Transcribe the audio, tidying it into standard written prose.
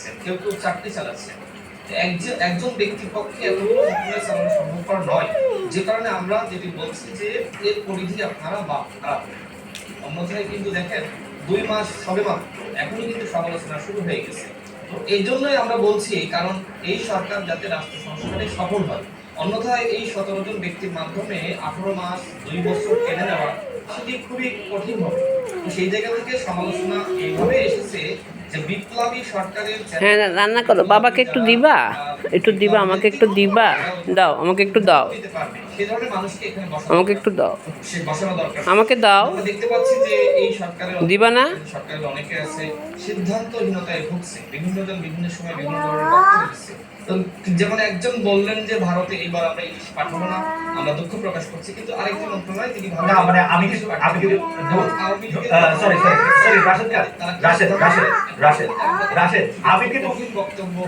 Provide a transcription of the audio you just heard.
চালাচ্ছেন, কেউ কেউ চাকরি চালাচ্ছেন। একজন ব্যক্তির পক্ষে এতগুলো মন্ত্রণালয় চালানো সম্ভবপর নয়, যে কারণে আমরা যেটি বলছি যে এর পরিধি আপনারা খারাপ। অন্যথায় কিন্তু দেখেন 2 মাস সবেমাত্র এখনই কিন্তু সমালোচনা শুরু হয়ে গেছে। তো এই জন্যই আমরা বলছি, কারণ এই সরকার যাতে রাষ্ট্র সংস্কারে সফল হয়, অন্যথায় এই 17 জন ব্যক্তির মাধ্যমে 18 মাস 2 বছর টেনে নেওয়া সেটি খুবই কঠিন হবে। তো সেই জায়গা থেকে সমালোচনা এইভাবে এসেছে যে বিপ্লবী সরকারের হ্যাঁ, রান্না করো, বাবাকে একটু দিবা, একটু দিবা, আমাকে একটু দিবা, দাও, আমাকে একটু দাও, দিতে পারবে সেই ধরনের মানুষকে এখানে আমাকে একটু দাও, বসানো দরকার। আমাকে দাও, আমরা দেখতে পাচ্ছি যে এই সরকারের দিবা না? সরকারের অনেকে আছে সিদ্ধান্তহীনতায় ভুগছে, বিভিন্ন জন বিভিন্ন সময় বিভিন্ন ধরনের বক্তব্য দিচ্ছে। তো যেমন একজন বললেন যে ভারতে এইবার আমরা ইলিশ পাঠাবো না, আমরা দুঃখ প্রকাশ করছি, কিন্তু আরেকজন মন্ত্রণালয় তিনি না মানে আমি কিন্তু সরি রাশেদ আমি কিন্তু বক্তব্য